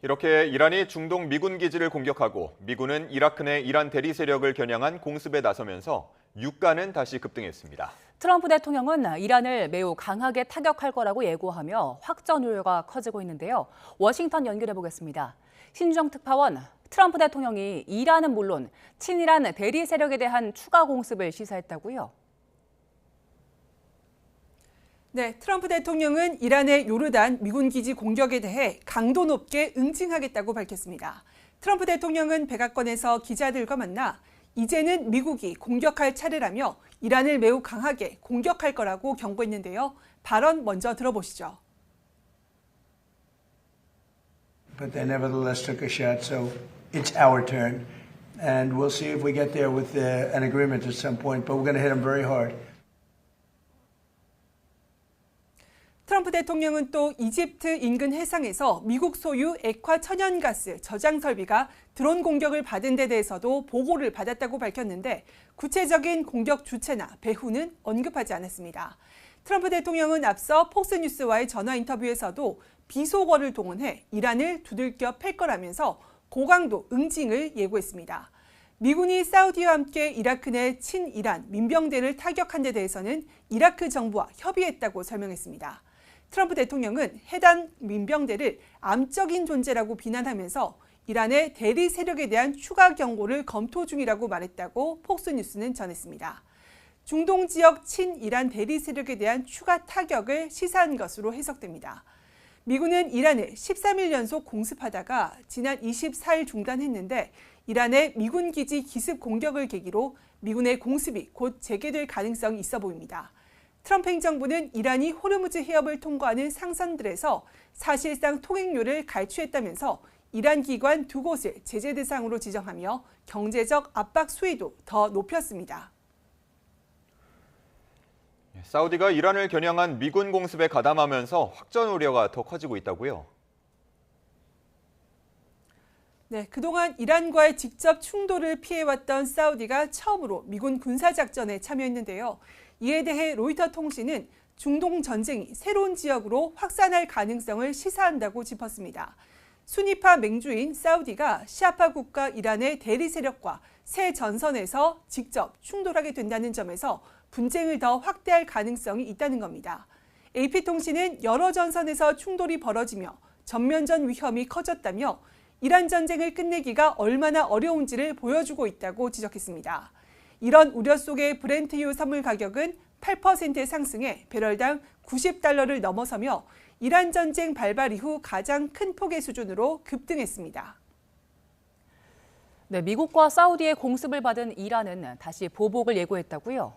이렇게 이란이 중동 미군 기지를 공격하고 미군은 이라크 내 이란 대리 세력을 겨냥한 공습에 나서면서 유가는 다시 급등했습니다. 트럼프 대통령은 이란을 매우 강하게 타격할 거라고 예고하며 확전 우려가 커지고 있는데요. 워싱턴 연결해 보겠습니다. 신주정 특파원, 트럼프 대통령이 이란은 물론 친이란 대리 세력에 대한 추가 공습을 시사했다고요? 네, 트럼프 대통령은 이란의 요르단 미군 기지 공격에 대해 강도 높게 응징하겠다고 밝혔습니다. 트럼프 대통령은 백악관에서 기자들과 만나 이제는 미국이 공격할 차례라며 이란을 매우 강하게 공격할 거라고 경고했는데요. 발언 먼저 들어보시죠. But they nevertheless took a shot, so it's our turn. And we'll see if we get there with an agreement at some point, but we're going to hit them very hard. 트럼프 대통령은 또 이집트 인근 해상에서 미국 소유 액화 천연가스 저장 설비가 드론 공격을 받은 데 대해서도 보고를 받았다고 밝혔는데 구체적인 공격 주체나 배후는 언급하지 않았습니다. 트럼프 대통령은 앞서 폭스뉴스와의 전화 인터뷰에서도 비속어를 동원해 이란을 두들겨 팰 거라면서 고강도 응징을 예고했습니다. 미군이 사우디와 함께 이라크 내 친이란 민병대를 타격한 데 대해서는 이라크 정부와 협의했다고 설명했습니다. 트럼프 대통령은 해당 민병대를 암적인 존재라고 비난하면서 이란의 대리 세력에 대한 추가 경고를 검토 중이라고 말했다고 폭스뉴스는 전했습니다. 중동 지역 친이란 대리 세력에 대한 추가 타격을 시사한 것으로 해석됩니다. 미군은 이란을 13일 연속 공습하다가 지난 24일 중단했는데 이란의 미군 기지 기습 공격을 계기로 미군의 공습이 곧 재개될 가능성이 있어 보입니다. 트럼프 행정부는 이란이 호르무즈 해협을 통과하는 상선들에서 사실상 통행료를 갈취했다면서 이란 기관 2곳을 제재 대상으로 지정하며 경제적 압박 수위도 더 높였습니다. 사우디가 이란을 겨냥한 미군 공습에 가담하면서 확전 우려가 더 커지고 있다고요? 네, 그동안 이란과의 직접 충돌을 피해왔던 사우디가 처음으로 미군 군사작전에 참여했는데요. 이에 대해 로이터 통신은 중동 전쟁이 새로운 지역으로 확산할 가능성을 시사한다고 짚었습니다. 수니파 맹주인 사우디가 시아파 국가 이란의 대리 세력과 새 전선에서 직접 충돌하게 된다는 점에서 분쟁을 더 확대할 가능성이 있다는 겁니다. AP통신은 여러 전선에서 충돌이 벌어지며 전면전 위험이 커졌다며 이란 전쟁을 끝내기가 얼마나 어려운지를 보여주고 있다고 지적했습니다. 이런 우려 속에 브렌트유 선물 가격은 8% 상승해 배럴당 $90를 넘어서며 이란 전쟁 발발 이후 가장 큰 폭의 수준으로 급등했습니다. 네, 미국과 사우디의 공습을 받은 이란은 다시 보복을 예고했다고요?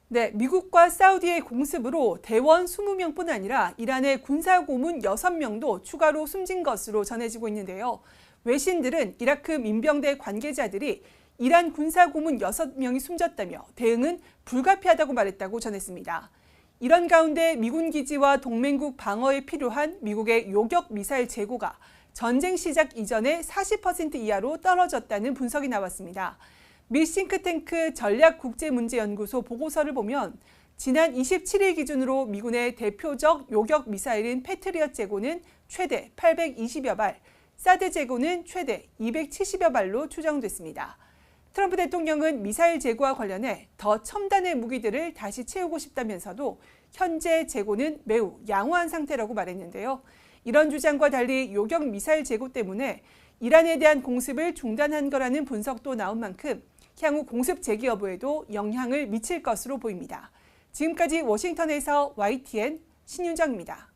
네, 미국과 사우디의 공습으로 대원 20명뿐 아니라 이란의 군사고문 6명도 추가로 숨진 것으로 전해지고 있는데요. 외신들은 이라크 민병대 관계자들이 이란 군사고문 6명이 숨졌다며 대응은 불가피하다고 말했다고 전했습니다. 이런 가운데 미군 기지와 동맹국 방어에 필요한 미국의 요격 미사일 재고가 전쟁 시작 이전에 40% 이하로 떨어졌다는 분석이 나왔습니다. 미 싱크탱크 전략국제문제연구소 보고서를 보면 지난 27일 기준으로 미군의 대표적 요격 미사일인 패트리엇 재고는 최대 820여 발, 사드 재고는 최대 270여 발로 추정됐습니다. 트럼프 대통령은 미사일 재고와 관련해 더 첨단의 무기들을 다시 채우고 싶다면서도 현재 재고는 매우 양호한 상태라고 말했는데요. 이런 주장과 달리 요격 미사일 재고 때문에 이란에 대한 공습을 중단한 거라는 분석도 나온 만큼 향후 공습 재개 여부에도 영향을 미칠 것으로 보입니다. 지금까지 워싱턴에서 YTN 신윤정입니다.